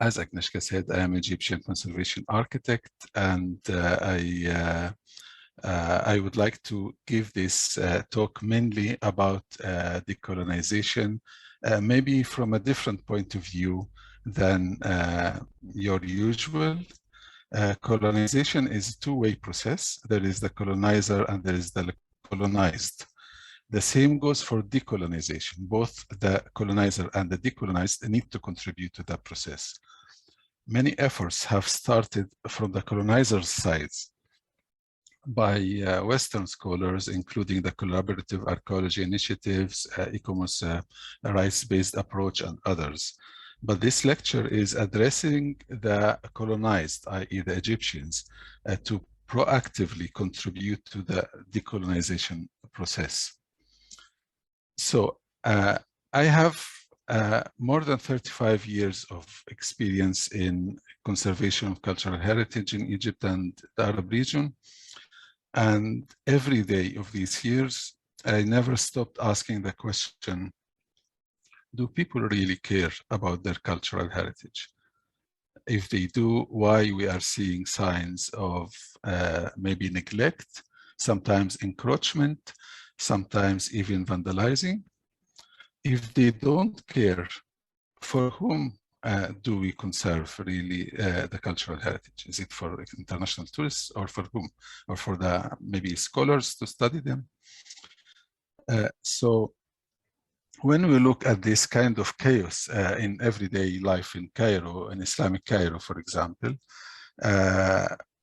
as Agnieszka said, I am Egyptian conservation architect, and I would like to give this talk mainly about decolonization, maybe from a different point of view than your usual. Colonization is a two-way process. There is the colonizer and there is the colonized. The same goes for decolonization. Both the colonizer and the decolonized need to contribute to that process. Many efforts have started from the colonizer's sides by Western scholars, including the collaborative archaeology initiatives, ICOMOS rights-based approach, and others. But this lecture is addressing the colonized, i.e. the Egyptians, to proactively contribute to the decolonization process. So I have more than 35 years of experience in conservation of cultural heritage in Egypt and the Arab region. And every day of these years, I never stopped asking the question, do people really care about their cultural heritage? If they do, why we are seeing signs of maybe neglect, sometimes encroachment, sometimes even vandalizing? If they don't care, for whom do we conserve really the cultural heritage? Is it for international tourists or for whom? Or for the maybe scholars to study them? So when we look at this kind of chaos in everyday life in Cairo, in Islamic Cairo, for example,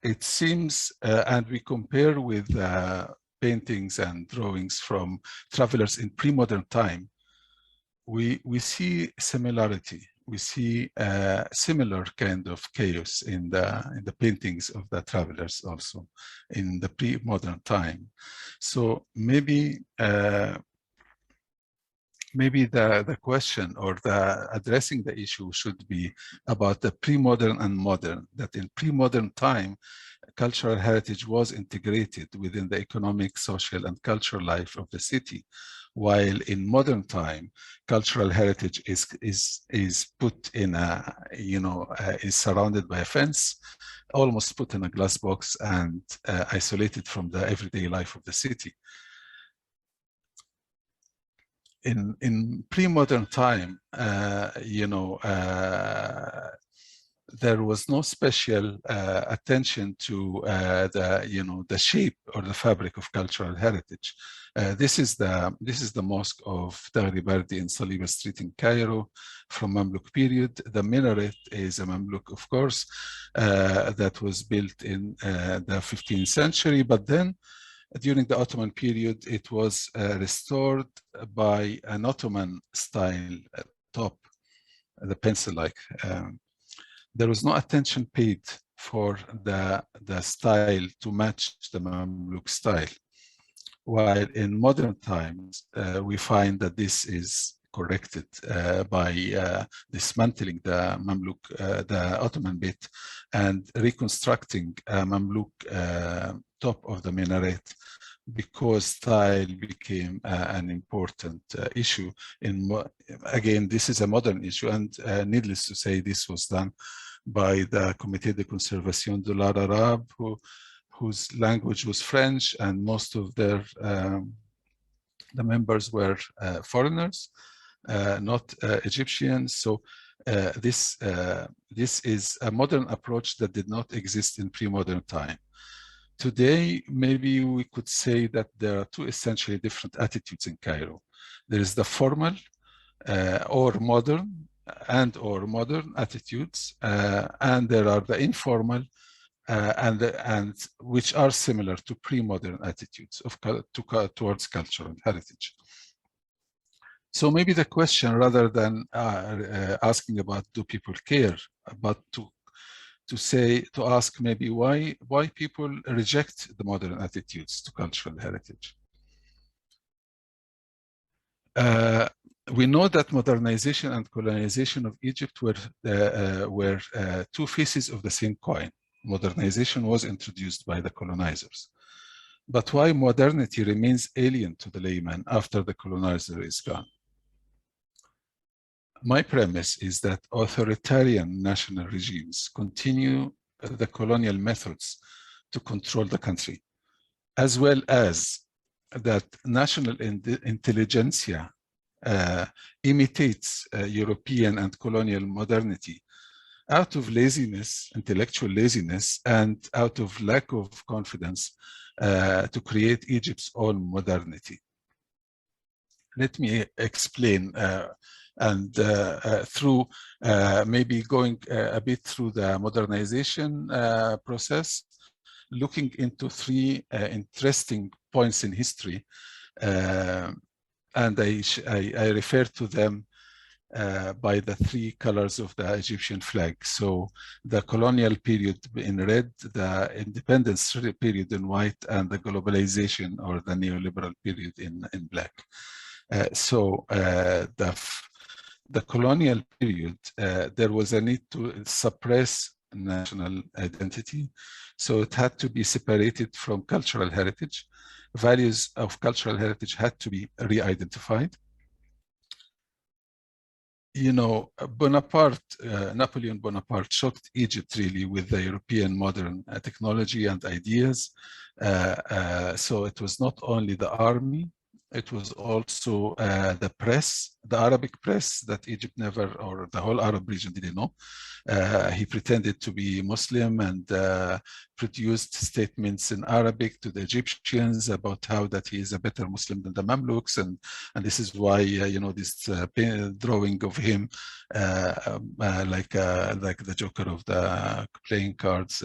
it seems, and we compare with paintings and drawings from travelers in pre-modern time, we see similarity. We see similar kind of chaos in the paintings of the travelers also in the pre-modern time. So maybe the question or the addressing the issue should be about the pre-modern and modern, that in pre-modern time, cultural heritage was integrated within the economic, social, and cultural life of the city, while in modern time, cultural heritage is put in a, is surrounded by a fence, almost put in a glass box and isolated from the everyday life of the city. In pre-modern time, there was no special attention to the shape or the fabric of cultural heritage. This is the mosque of Taghri in Saliba Street in Cairo from Mamluk period. The minaret is a Mamluk, of course, that was built in the 15th century, but then during the Ottoman period, it was restored by an Ottoman style top, the pencil-like. There was no attention paid for the style to match the Mamluk style. While in modern times, we find that this is corrected by dismantling the Mamluk, the Ottoman bit, and reconstructing a Mamluk top of the minaret, because style became an important issue. Again, this is a modern issue, and needless to say, this was done by the Comité de Conservation de l'Art Arabe, whose language was French, and most of their the members were foreigners, not Egyptians. So this is a modern approach that did not exist in pre-modern time. Today, maybe we could say that there are two essentially different attitudes in Cairo. There is the formal or modern attitudes, and there are the informal and which are similar to pre-modern attitudes towards cultural heritage. So maybe the question, rather than asking about do people care, but to ask maybe why people reject the modern attitudes to cultural heritage. We know that modernization and colonization of Egypt were two faces of the same coin. Modernization was introduced by the colonizers. But why modernity remains alien to the layman after the colonizer is gone? My premise is that authoritarian national regimes continue the colonial methods to control the country, as well as that national intelligentsia imitates European and colonial modernity out of laziness, intellectual laziness, and out of lack of confidence to create Egypt's own modernity. Let me explain through maybe going a bit through the modernization process, looking into three interesting points in history, and I refer to them by the three colors of the Egyptian flag. So the colonial period in red, the independence period in white, and the globalization or the neoliberal period in black. The colonial period, there was a need to suppress national identity. So it had to be separated from cultural heritage. Values of cultural heritage had to be re-identified. You know, Napoleon Bonaparte shocked Egypt really with the European modern technology and ideas. So it was not only the army, it was also the press, the Arabic press that Egypt never, or the whole Arab region didn't know. He pretended to be Muslim and produced statements in Arabic to the Egyptians about how that he is a better Muslim than the Mamluks, and this is why you know, this drawing of him like the Joker of the playing cards,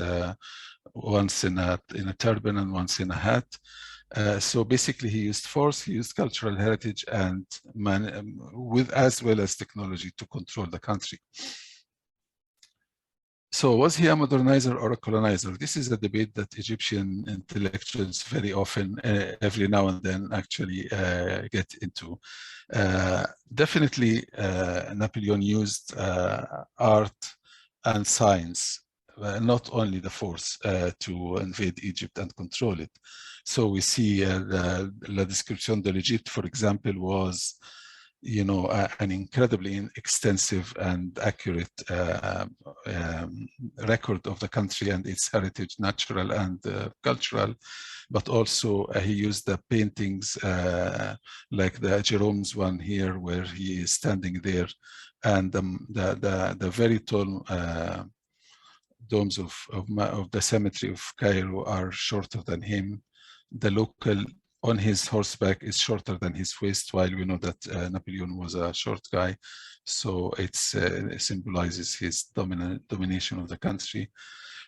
once in a turban and once in a hat. So basically, he used force, he used cultural heritage, and with as well as technology to control the country. So was he a modernizer or a colonizer? This is a debate that Egyptian intellectuals very often, every now and then, actually get into. Definitely, Napoleon used art and science, not only the force, to invade Egypt and control it. So we see La Description de l'Egypte, for example, was, you know, an incredibly extensive and accurate record of the country and its heritage, natural and cultural. But also he used the paintings like the Jerome's one here, where he is standing there, and the very tall domes of the cemetery of Cairo are shorter than him. The local on his horseback is shorter than his waist, while we know that Napoleon was a short guy. So it symbolizes his domination of the country.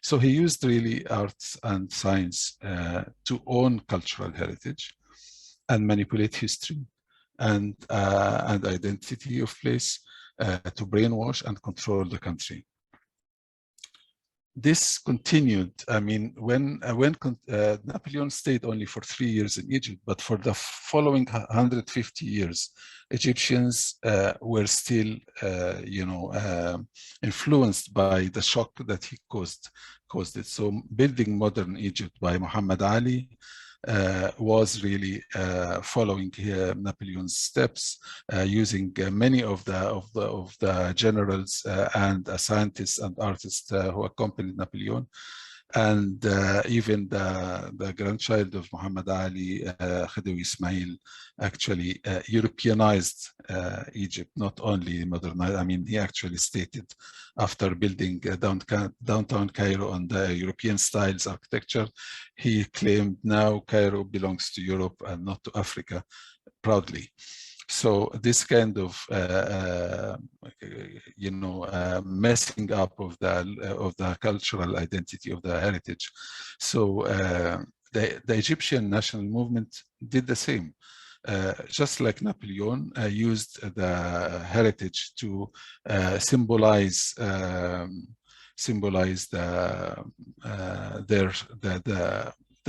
So he used really arts and science to own cultural heritage and manipulate history and identity of place to brainwash and control the country. This continued. I mean, when Napoleon stayed only for 3 years in Egypt, but for the following 150 years, Egyptians were still, you know, influenced by the shock that he caused it. So building modern Egypt by Muhammad Ali was really following Napoleon's steps, using many of the generals and scientists and artists who accompanied Napoleon, and even the grandchild of Muhammad Ali, Khedive Ismail, actually Europeanized Egypt, not only modernized. I mean, he actually stated, after building downtown Cairo on the European styles architecture, he claimed now Cairo belongs to Europe and not to Africa, proudly. So this kind of, you know, messing up of the cultural identity of the heritage. So the Egyptian national movement did the same. Just like Napoleon used the heritage to symbolize the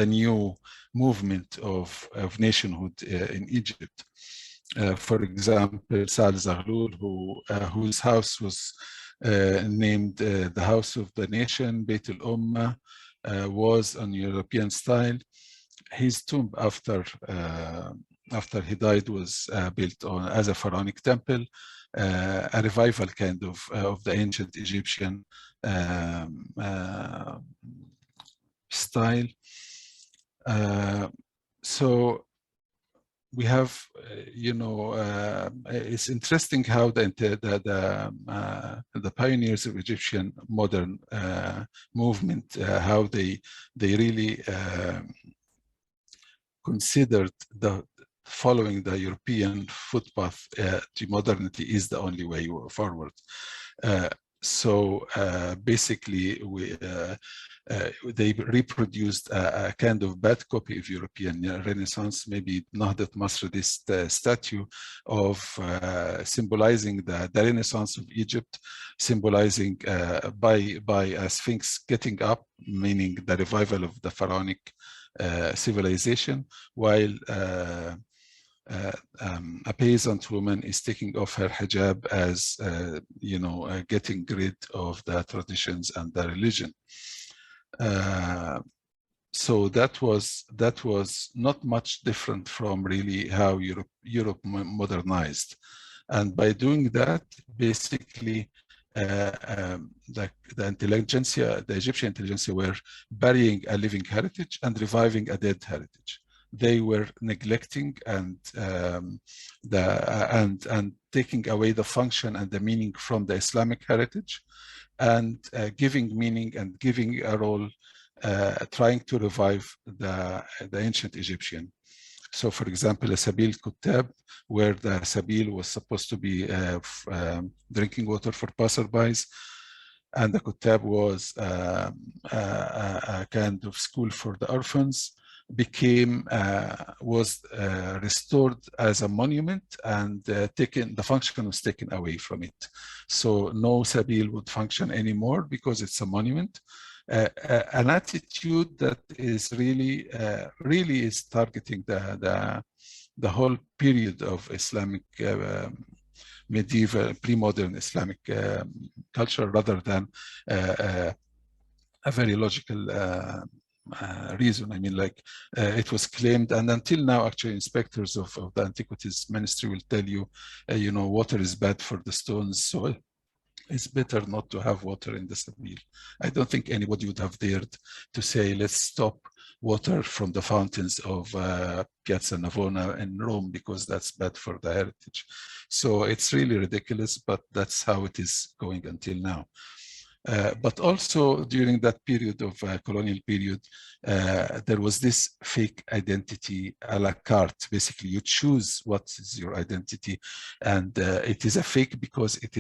new movement of nationhood in Egypt. For example, Saad Zaghloul, whose house was named the House of the Nation, Beit al-Ummah, was on European style. His tomb, after he died, was built as a pharaonic temple. a revival kind of the ancient Egyptian style. So we have, it's interesting how the pioneers of Egyptian modern movement, how they really considered following the European footpath to modernity is the only way forward. So basically, they reproduced a kind of bad copy of European Renaissance, maybe Nahdat Masr, this statue of symbolizing the Renaissance of Egypt, symbolizing by a sphinx getting up, meaning the revival of the pharaonic civilization, while a peasant woman is taking off her hijab as, getting rid of the traditions and the religion. So that was not much different from really how Europe modernized. And by doing that, basically, the intelligentsia, the Egyptian intelligentsia, were burying a living heritage and reviving a dead heritage. They were neglecting and taking away the function and the meaning from the Islamic heritage, and giving meaning and giving a role, trying to revive the ancient Egyptian. So, for example, a Sabil Kutab, where the Sabil was supposed to be drinking water for passerbys, and the Kutab was a kind of school for the orphans, was restored as a monument, and the function was taken away from it. So no Sabil would function anymore because it's a monument. An attitude that is really is targeting the whole period of Islamic medieval, pre-modern Islamic culture, rather than a very logical reason. I mean, like it was claimed, and until now, actually, inspectors of the Antiquities Ministry will tell you, water is bad for the stones, so it's better not to have water in the Sabil. I don't think anybody would have dared to say, let's stop water from the fountains of Piazza Navona in Rome, because that's bad for the heritage. So it's really ridiculous, but that's how it is going until now. But also during that period of colonial period, there was this fake identity a la carte. Basically, you choose what is your identity, and it is a fake because it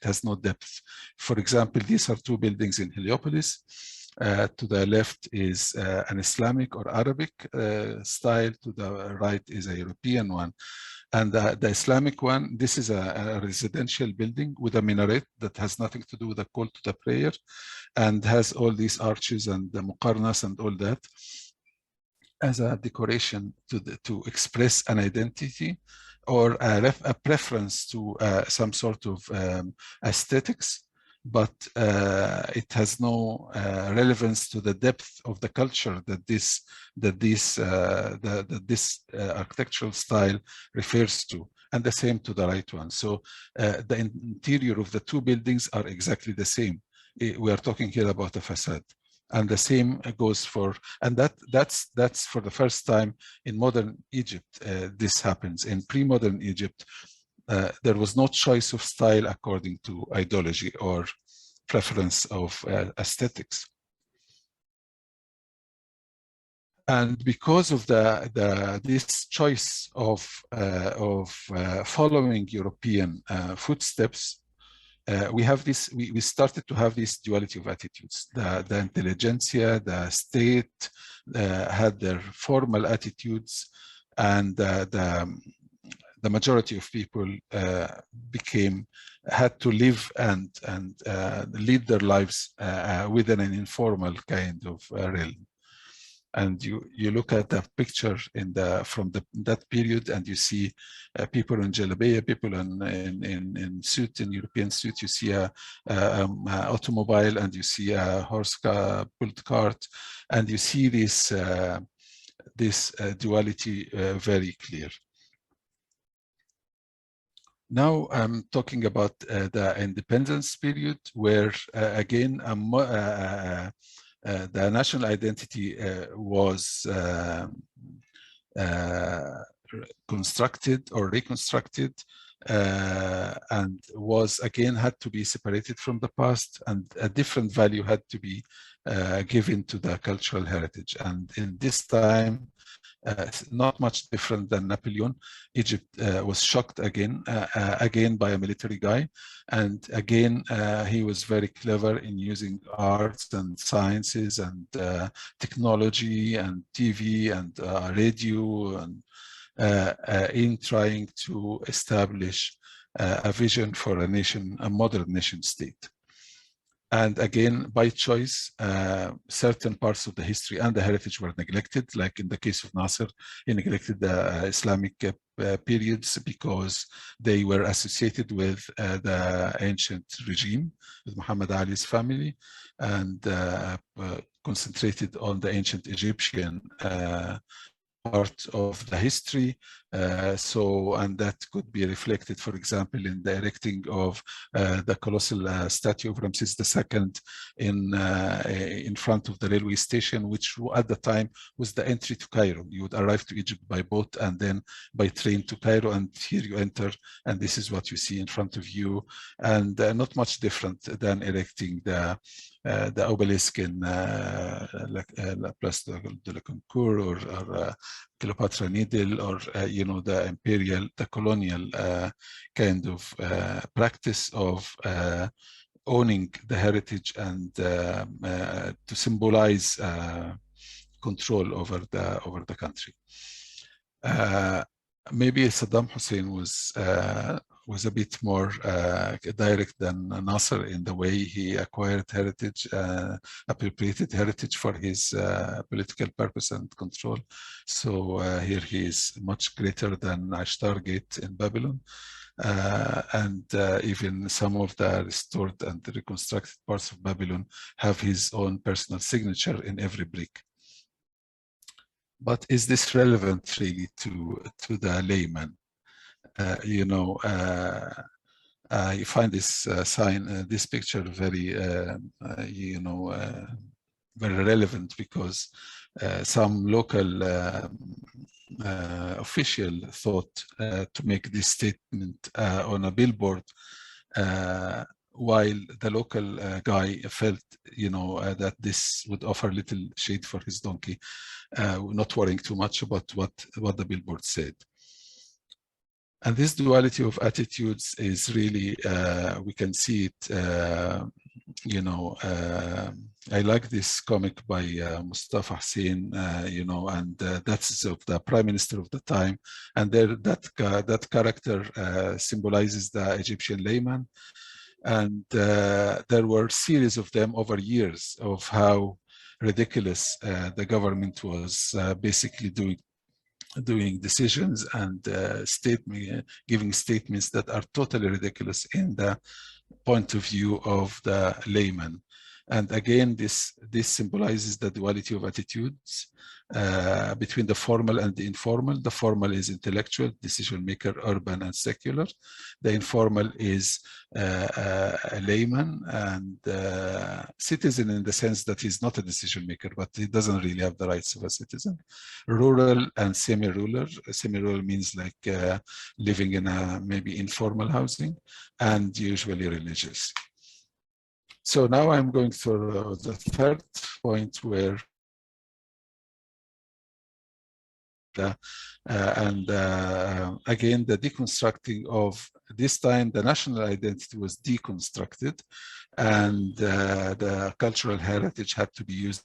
has no depth. For example, these are two buildings in Heliopolis. To the left is an Islamic or Arabic style. To the right is a European one. And the Islamic one, this is a residential building with a minaret that has nothing to do with the call to the prayer, and has all these arches and the muqarnas and all that as a decoration to express an identity or a preference to some sort of aesthetics. But it has no relevance to the depth of the culture that this architectural style refers to, and the same to the right one. So the interior of the two buildings are exactly the same. We are talking here about a facade, and the same goes for, and that's for the first time in modern Egypt. This happens. In pre-modern Egypt, there was no choice of style according to ideology or preference of aesthetics. And because of this choice of following European footsteps, we started to have this duality of attitudes. The intelligentsia, the state had their formal attitudes, and the majority of people had to live and lead their lives within an informal kind of realm. And you look at the picture from that period, and you see people in jalabiya, people in suit, in European suit. You see a automobile, and you see a horse-pulled cart, and you see this duality very clear. Now I'm talking about the independence period, where again the national identity was constructed or reconstructed, and was again had to be separated from the past, and a different value had to be given to the cultural heritage. And in this time, not much different than Napoleon, Egypt was shocked again by a military guy, and again he was very clever in using arts and sciences and technology and TV and radio and in trying to establish a vision for a nation, a modern nation state. And again, by choice, certain parts of the history and the heritage were neglected. Like in the case of Nasser, he neglected the Islamic periods because they were associated with the ancient regime, with Muhammad Ali's family, and concentrated on the ancient Egyptian part of the history. And that could be reflected, for example, in the erecting of the colossal statue of Ramses II in front of the railway station, which at the time was the entry to Cairo. You would arrive to Egypt by boat and then by train to Cairo, and here you enter, and this is what you see in front of you, and not much different than erecting the obelisk in La Place de la Concorde, or Cleopatra Needle, or the imperial, the colonial kind of practice of owning the heritage and to symbolize control over the country. Maybe Saddam Hussein was a bit more direct than Nasser in the way he acquired heritage, appropriated heritage for his political purpose and control. So here he is much greater than Ashtar Gate in Babylon. And even some of the restored and reconstructed parts of Babylon have his own personal signature in every brick. But is this relevant really to the layman? You find this this picture very, very relevant, because some local official thought to make this statement on a billboard, while the local guy felt, that this would offer little shade for his donkey, not worrying too much about what the billboard said. And this duality of attitudes is really, we can see it, I like this comic by Mustafa Hussein, and that's of the prime minister of the time. And there, that character symbolizes the Egyptian layman. And there were series of them over years of how ridiculous the government was basically doing decisions and giving statements that are totally ridiculous in the point of view of the layman. And again, this symbolizes the duality of attitudes between the formal and the informal. The formal is intellectual, decision maker, urban, and secular. The informal is a layman and citizen, in the sense that he's not a decision maker, but he doesn't really have the rights of a citizen. Rural and semi-rural. Semi-rural means like living in a maybe informal housing, and usually religious. So now I'm going to the third point, where again, the deconstructing of this time, the national identity was deconstructed, and the cultural heritage had to be used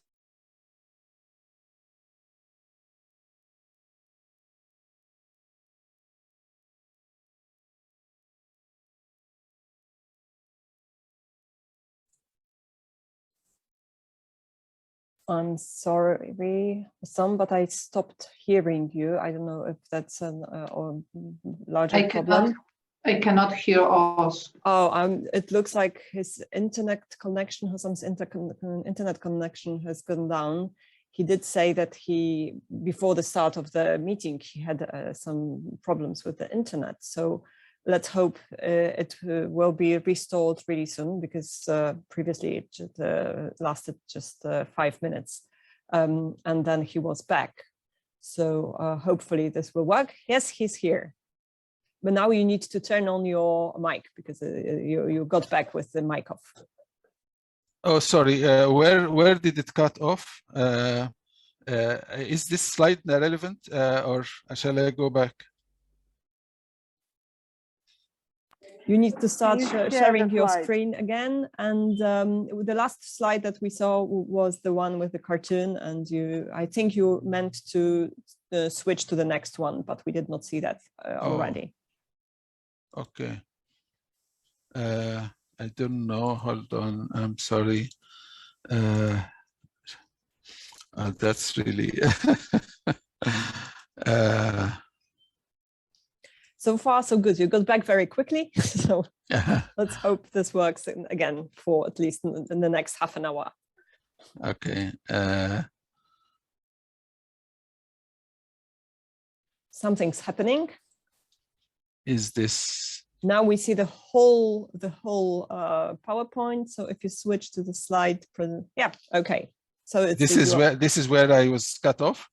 I'm sorry, Hossam, but I stopped hearing you. I don't know if that's a larger problem. I cannot hear us. Oh, it looks like his internet connection, Hossam's internet connection has gone down. He did say that before the start of the meeting, he had some problems with the internet. So let's hope it will be restored really soon, because previously it just, lasted just 5 minutes, and then he was back. So hopefully this will work. Yes, he's here. But now you need to turn on your mic, because you got back with the mic off. Oh, sorry. Where did it cut off? Is this slide relevant, or shall I go back? You need to start sharing your screen again. And the last slide that we saw was the one with the cartoon. And I think you meant to switch to the next one, but we did not see that already. Okay. I don't know. Hold on. I'm sorry. That's really. So far, so good. You got back very quickly. So let's hope this works again for at least in the next half an hour. Okay. Something's happening. Is this? Now we see the whole PowerPoint. So if you switch to the slide, yeah, okay. So it's this is where I was cut off.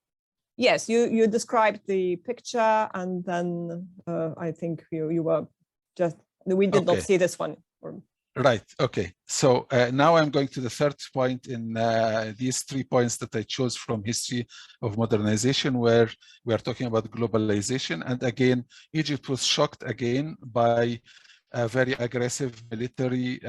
Yes, you described the picture, and then I think you were just, we did not see this one. Right. Okay. So now I'm going to the third point in these 3 points that I chose from history of modernization, where we are talking about globalization. And again, Egypt was shocked again by a very aggressive military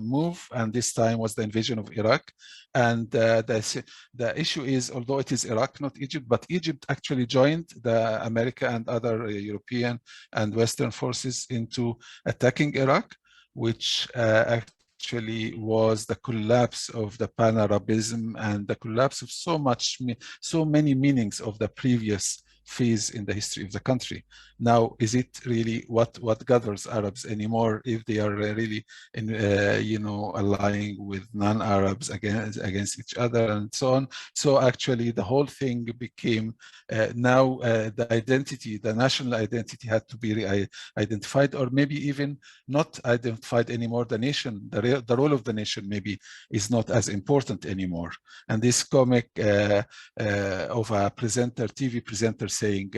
move, and this time was the invasion of Iraq. And the issue is, although it is Iraq, not Egypt, but Egypt actually joined the America and other European and Western forces into attacking Iraq, which actually was the collapse of the Pan-Arabism and the collapse of so many meanings of the previous phase in the history of the country. Now, is it really what gathers Arabs anymore if they are really allying with non-Arabs against each other and so on? So actually the whole thing became now the identity, the national identity had to be identified, or maybe even not identified anymore. The nation, the role of the nation maybe is not as important anymore. And this comic of a presenter, TV presenter, saying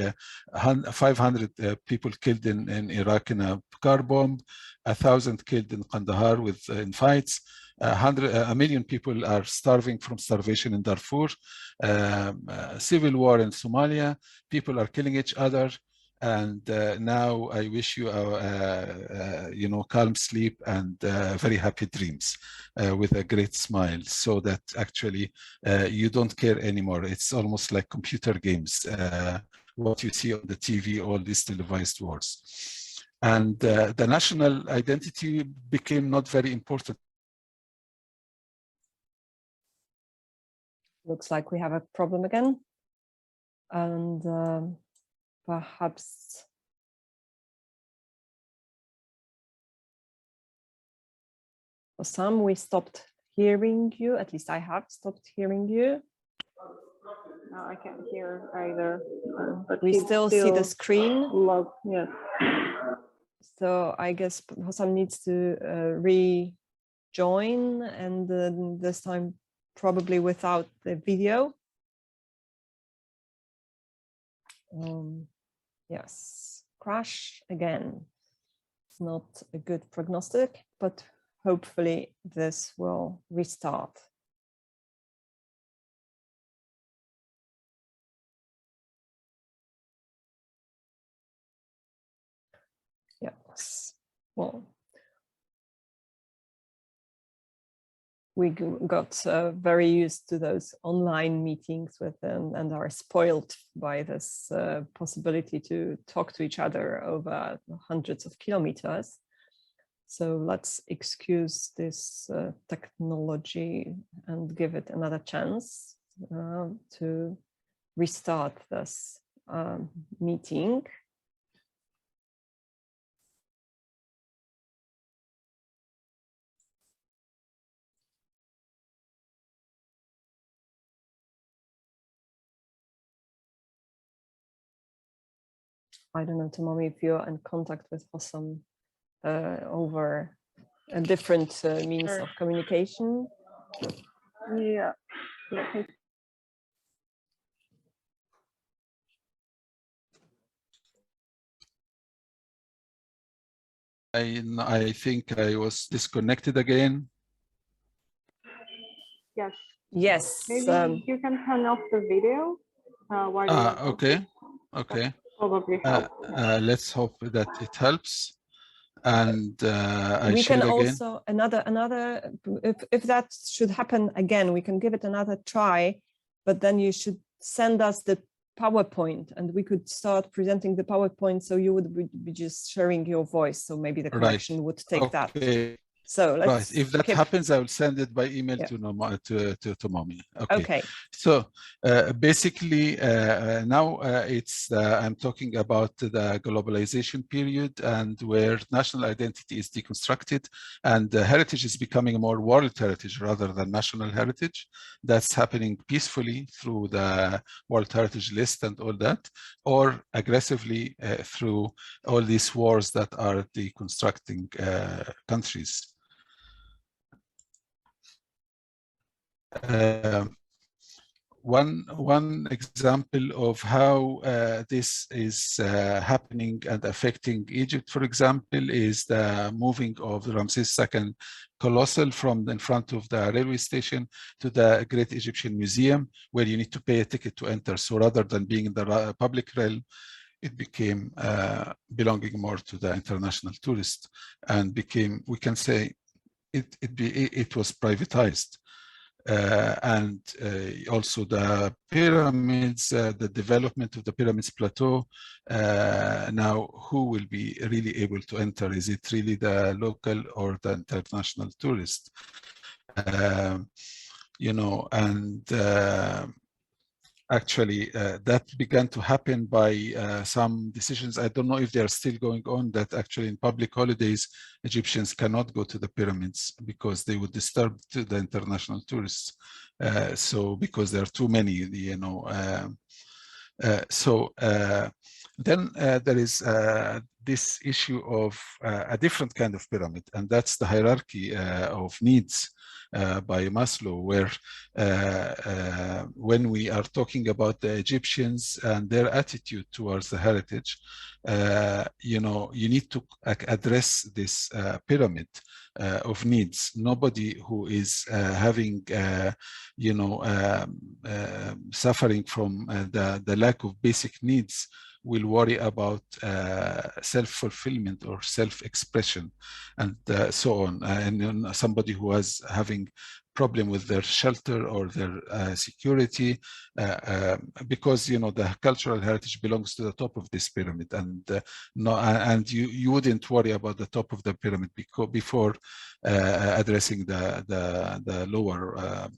500 people killed in Iraq in a car bomb, 1,000 killed in Kandahar in fights, 1 million people are starving from starvation in Darfur, civil war in Somalia, people are killing each other. And now I wish you calm sleep and very happy dreams with a great smile, so that actually you don't care anymore. It's almost like computer games, what you see on the TV, all these televised wars. And the national identity became not very important. Looks like we have a problem again. And perhaps for some, we stopped hearing you. At least I have stopped hearing you. No, I can't hear either. But we still see the screen. Yes. So I guess Hossam needs to rejoin, and this time probably without the video. Yes, crash again. It's not a good prognostic, but hopefully this will restart. Yes, well, we got very used to those online meetings with them and are spoiled by this possibility to talk to each other over hundreds of kilometers. So let's excuse this technology and give it another chance to restart this meeting. I don't know, Tomomi, if you're in contact with Hossam over a different means of communication. Yeah. I think I was disconnected again. Yes. Yes. Maybe you can turn off the video while you're Okay. Okay. probably help. Let's hope that it helps. And I we share can again. also another if that should happen again, we can give it another try, but then you should send us the PowerPoint and we could start presenting the PowerPoint, so you would be just sharing your voice, so maybe the connection would take that. So let's if that happens, I will send it by email to Tomomi. Okay. So basically, now I'm talking about the globalization period, and where national identity is deconstructed, and heritage is becoming more world heritage rather than national heritage. That's happening peacefully through the World Heritage List and all that, or aggressively through all these wars that are deconstructing countries. One example of how this is happening and affecting Egypt, for example, is the moving of the Ramses II Colossal from in front of the railway station to the Great Egyptian Museum, where you need to pay a ticket to enter. So rather than being in the public realm, it became belonging more to the international tourist, and became, we can say, it was privatized. And also the pyramids, the development of the pyramids plateau. Now, who will be really able to enter? Is it really the local or the international tourist? You know, and actually, that began to happen by some decisions. I don't know if they are still going on, that actually in public holidays, Egyptians cannot go to the pyramids because they would disturb the international tourists. So because there are too many, you know. Then there is this issue of a different kind of pyramid, and that's the hierarchy of needs by Maslow, where when we are talking about the Egyptians and their attitude towards the heritage, you know, you need to address this pyramid of needs. Nobody who is having, you know, suffering from the lack of basic needs will worry about self-fulfillment or self-expression and so on. And somebody who is having problem with their shelter or their security, because, you know, the cultural heritage belongs to the top of this pyramid, and and you wouldn't worry about the top of the pyramid before addressing the lower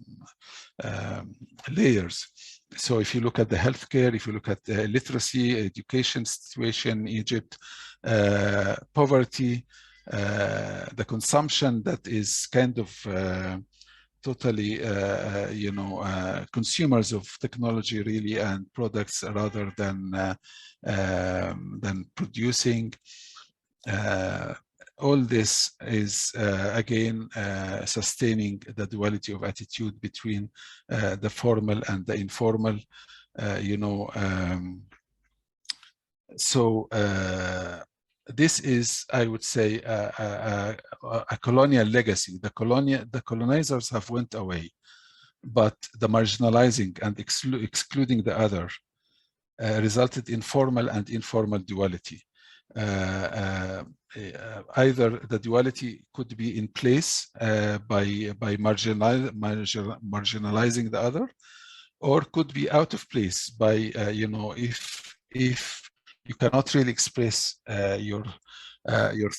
layers. So if you look at the healthcare, if you look at the literacy, education situation in Egypt, poverty, the consumption that is kind of totally, you know, consumers of technology really and products rather than producing. All this is, again, sustaining the duality of attitude between the formal and the informal, you know. So this is, I would say, a colonial legacy. The colonizers have went away, but the marginalizing and excluding the other resulted in formal and informal duality. Either the duality could be in place by marginalizing the other, or could be out of place by, you know, if you cannot really express your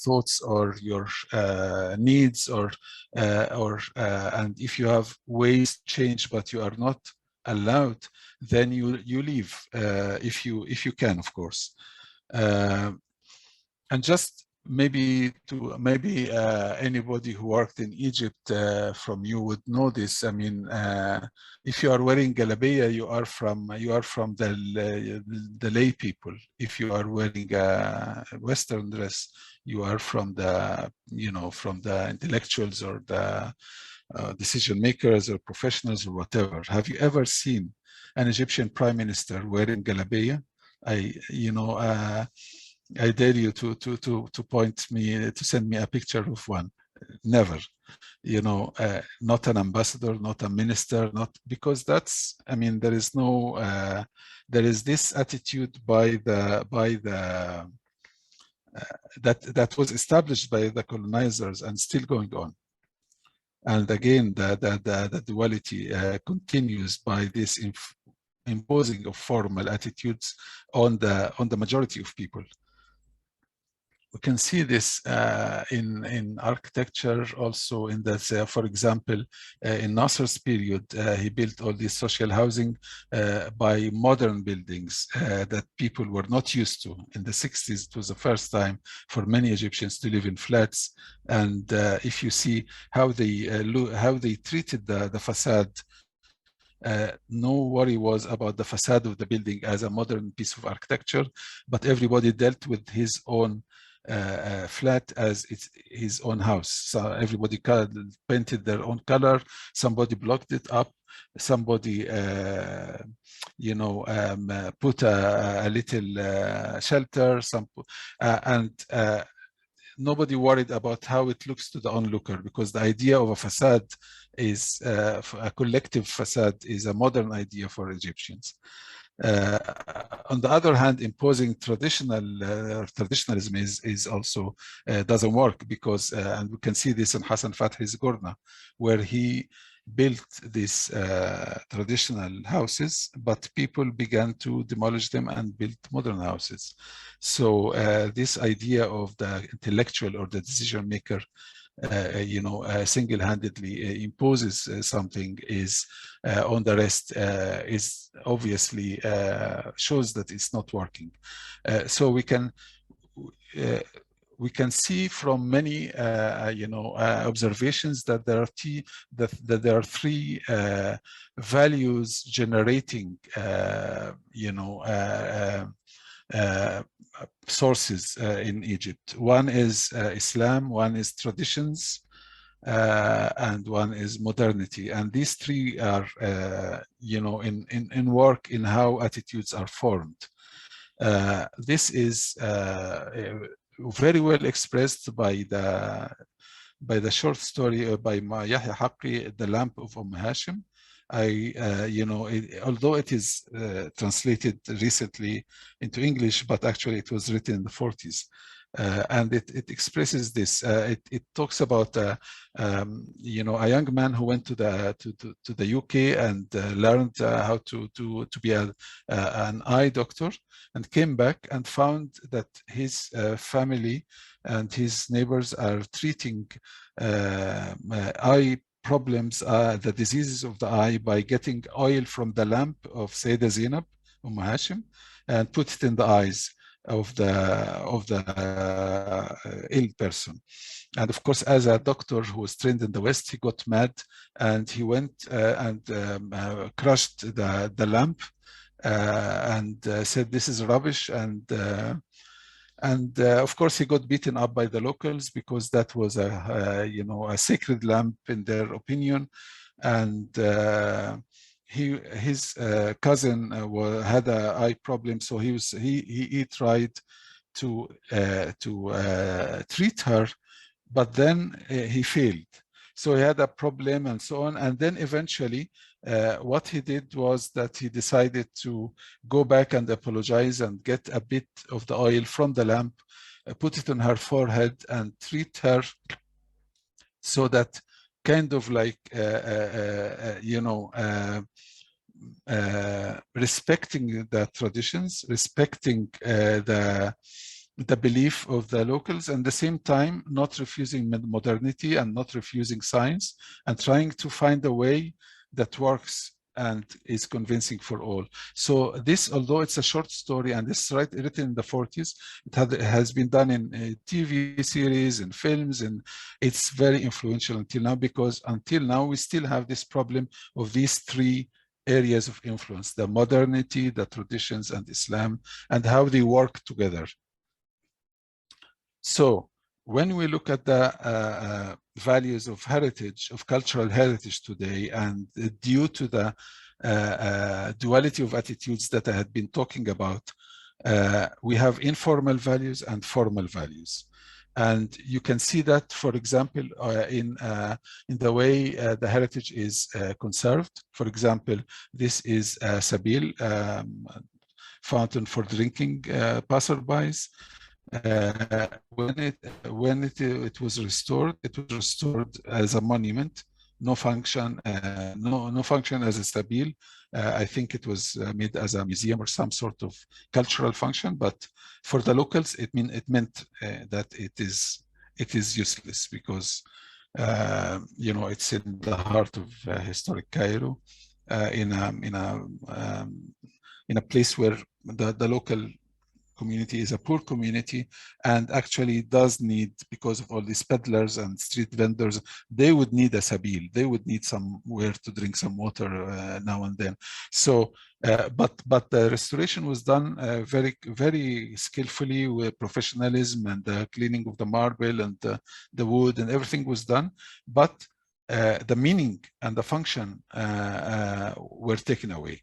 thoughts or your needs, and if you have ways to change but you are not allowed, then you leave, if you can, of course. And just maybe anybody who worked in Egypt from you would know this. I mean, if you are wearing galabeya, you are from the lay people. If you are wearing a Western dress, you are from the from the intellectuals or the decision makers or professionals or whatever. Have you ever seen an Egyptian prime minister wearing galabeya? I dare you to send me a picture of one. Never, not an ambassador, not a minister, not because that's. I mean, there is no. There is this attitude that was established by the colonizers and still going on. And again, the duality continues by this imposing of formal attitudes on the majority of people. We can see this in architecture also in that, for example, in Nasser's period, he built all this social housing by modern buildings that people were not used to. In the 60s, it was the first time for many Egyptians to live in flats. And if you see how they treated the facade, no worry was about the facade of the building as a modern piece of architecture, but everybody dealt with his own flat as it's his own house. So everybody painted their own color. Somebody blocked it up. Somebody, put a little shelter. Nobody worried about how it looks to the onlooker, because the idea of a facade is a collective facade is a modern idea for Egyptians. On the other hand, imposing traditionalism is also doesn't work, because and we can see this in Hassan Fathi's Gurna, where he built these traditional houses, but people began to demolish them and build modern houses. So this idea of the intellectual or the decision maker single-handedly imposes something is on the rest is obviously shows that it's not working. So we can see from many observations that there are three values generating sources in Egypt. One is Islam, one is traditions, and one is modernity. And these three are, in work in how attitudes are formed. This is very well expressed by the short story by Yahya Haqqi, The Lamp of Hashim. Although it is translated recently into English, but actually it was written in the 40s. And it expresses this. It talks about a young man who went to the UK and learned how to be an eye doctor, and came back and found that his family and his neighbors are treating eye problems, the diseases of the eye, by getting oil from the lamp of Sayyidah Zainab, Hashim, and put it in the eyes of the ill person. And of course, as a doctor who was trained in the West, he got mad and he went and crushed the lamp and said, "This is rubbish." And of course, he got beaten up by the locals, because that was a sacred lamp in their opinion. And his cousin had an eye problem, so he tried to treat her, but then he failed. So he had a problem and so on. And then eventually, what he did was that he decided to go back and apologize and get a bit of the oil from the lamp, put it on her forehead and treat her, so that kind of like, respecting the traditions, respecting the belief of the locals, and at the same time not refusing modernity and not refusing science, and trying to find a way that works and is convincing for all. So this, although it's a short story and it's written in the 40s, it has been done in TV series and films, and it's very influential until now, because until now we still have this problem of these three areas of influence: the modernity, the traditions, and Islam, and how they work together. So when we look at the values of heritage, of cultural heritage today, and due to the duality of attitudes that I had been talking about, we have informal values and formal values. And you can see that, for example, in the way the heritage is conserved. For example, this is Sabil, fountain for drinking passerbys. When it was restored as a monument, no function, no function as a Sabil. I think it was made as a museum or some sort of cultural function, but for the locals, it meant that it is useless, because you know, it's in the heart of historic Cairo, in a place where the local community is a poor community, and actually does need, because of all these peddlers and street vendors, they would need a Sabil. They would need somewhere to drink some water now and then. So, but the restoration was done very, very skillfully, with professionalism, and the cleaning of the marble and the wood, and everything was done. But the meaning and the function were taken away.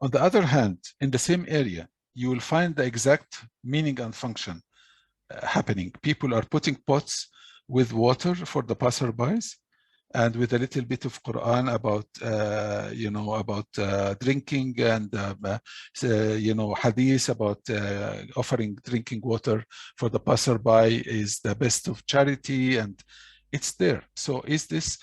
On the other hand, in the same area, you will find the exact meaning and function happening. People are putting pots with water for the passerbys, and with a little bit of Quran about, you know, about drinking, and, you know, hadith about offering drinking water for the passerby is the best of charity, and it's there. So is this,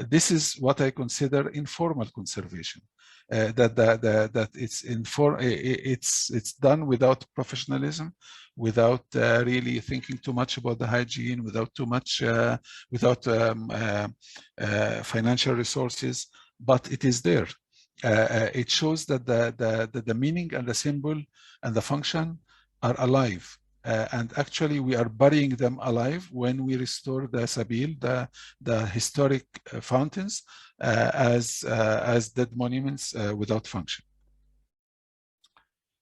this is what I consider informal conservation. That it's done without professionalism, without really thinking too much about the hygiene, without too much, without financial resources, but it is there. It shows that the meaning and the symbol and the function are alive. And actually, we are burying them alive when we restore the Sabil, the historic fountains, as dead monuments without function.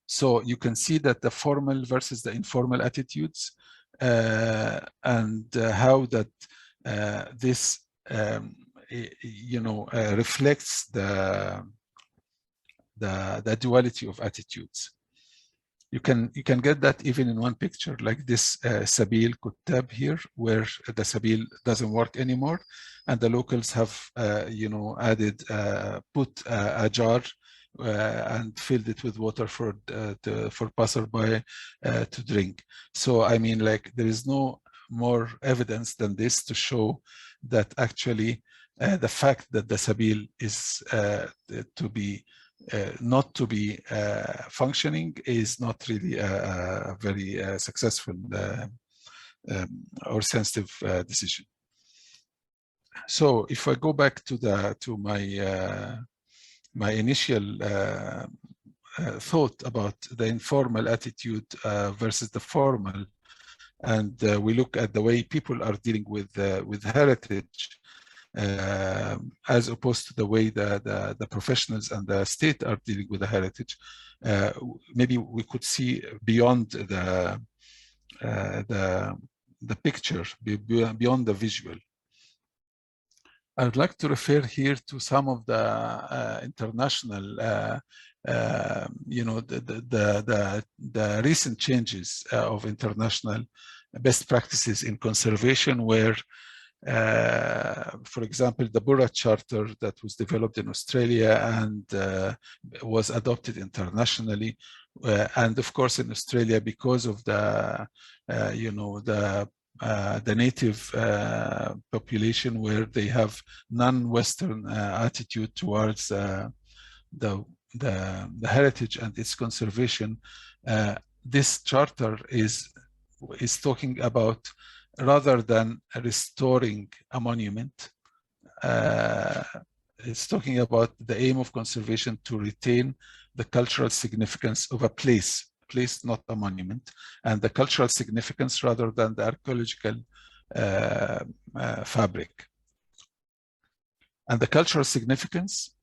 So you can see that the formal versus the informal attitudes, and how that this, you know, reflects the duality of attitudes. You can get that even in one picture, like this Sabil Kuttab here, where the Sabil doesn't work anymore, and the locals have, you know, added, put a jar and filled it with water for passerby to drink. So I mean, like, there is no more evidence than this to show that actually the fact that the Sabil is to be not to be functioning is not really a very successful or sensitive decision. So if I go back to my my initial thought about the informal attitude versus the formal, and we look at the way people are dealing with heritage, as opposed to the way the professionals and the state are dealing with the heritage, maybe we could see beyond the picture, beyond the visual. I would like to refer here to some of the international, you know, the recent changes of international best practices in conservation, where for example, the Burra Charter that was developed in Australia and was adopted internationally, and of course in Australia, because of the, you know, the native population, where they have non-Western attitude towards the heritage and its conservation. This charter is talking about, rather than restoring a monument, it's talking about the aim of conservation to retain the cultural significance of a place, not a monument, and the cultural significance rather than the archaeological fabric. And the cultural significance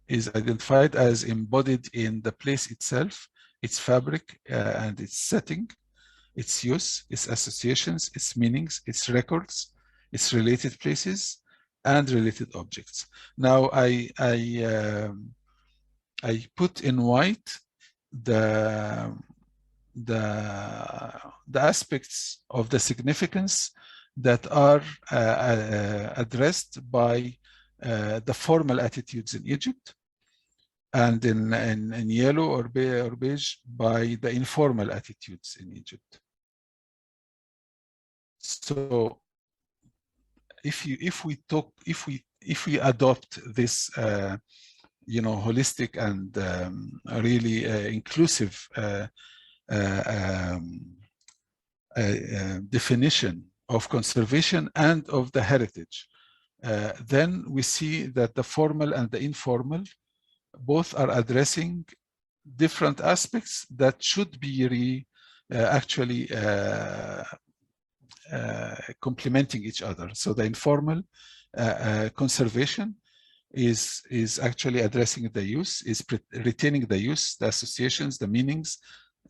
is identified as embodied in the place itself, its fabric and its setting, its use, its associations, its meanings, its records, its related places, and related objects. Now, I put in white the aspects of the significance that are addressed by the formal attitudes in Egypt, and in yellow or beige by the informal attitudes in Egypt. So if we adopt this holistic and really inclusive definition of conservation and of the heritage, then we see that the formal and the informal both are addressing different aspects that should be actually complementing each other. So the informal conservation is actually addressing the use, is retaining the use, the associations, the meanings,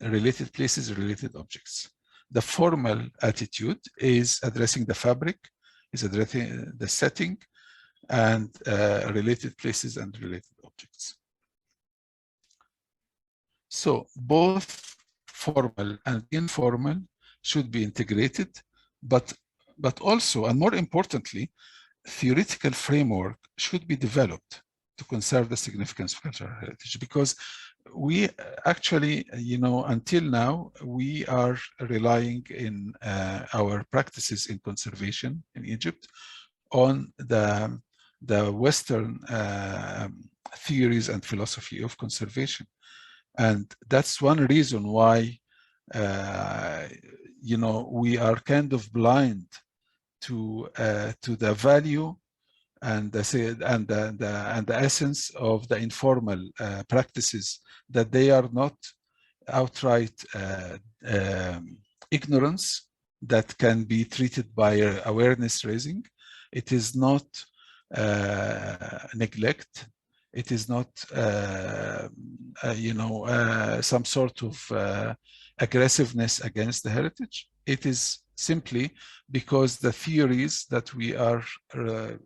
related places, related objects. The formal attitude is addressing the fabric, is addressing the setting, and related places and related objects. So both formal and informal should be integrated, but also, and more importantly, theoretical framework should be developed to conserve the significance of cultural heritage, because we actually, until now, we are relying in our practices in conservation in Egypt on the Western theories and philosophy of conservation. And that's one reason why, we are kind of blind to the value and the essence of the informal practices, that they are not outright ignorance that can be treated by awareness raising. It is not neglect. It is not, some sort of aggressiveness against the heritage. It is simply because the theories that we are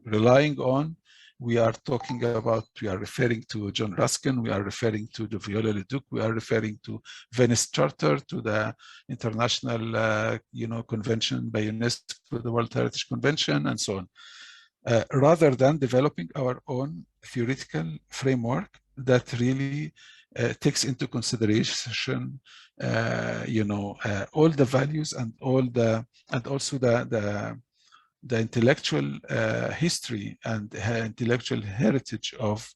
relying on, we are talking about, we are referring to John Ruskin, we are referring to the Viollet-le-Duc, we are referring to Venice Charter, to the International Convention by UNESCO, the World Heritage Convention, and so on. Rather than developing our own theoretical framework that really takes into consideration, all the values and also the intellectual history and intellectual heritage of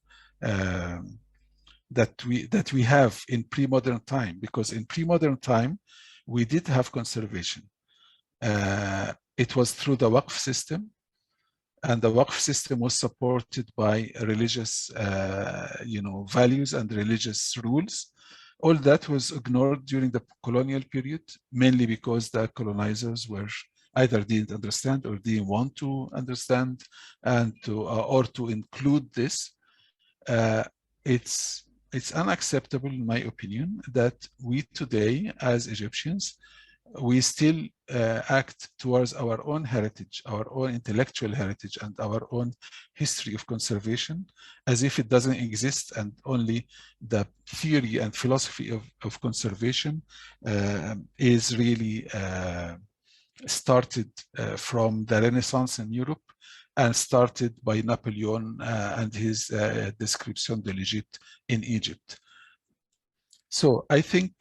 that we have in pre-modern time. Because in pre-modern time, we did have conservation. It was through the Waqf system. And the Waqf system was supported by religious, values and religious rules. All that was ignored during the colonial period, mainly because the colonizers were either didn't understand or didn't want to understand, and or to include this. It's unacceptable, in my opinion, that we today, as Egyptians, we still act towards our own heritage, our own intellectual heritage, and our own history of conservation as if it doesn't exist, and only the theory and philosophy of conservation is really started from the Renaissance in Europe, and started by Napoleon and his Description de l'Égypte in Egypt. So I think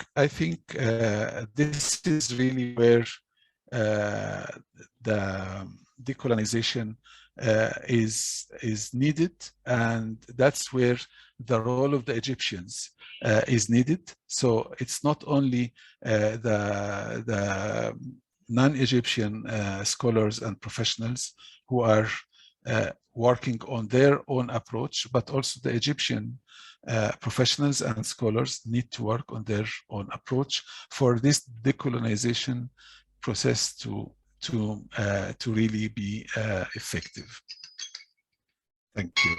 this is really where the decolonization is needed, and that's where the role of the Egyptians is needed. So it's not only the non-Egyptian scholars and professionals who are working on their own approach, but also the Egyptian professionals and scholars need to work on their own approach for this decolonization process to really be effective. Thank you.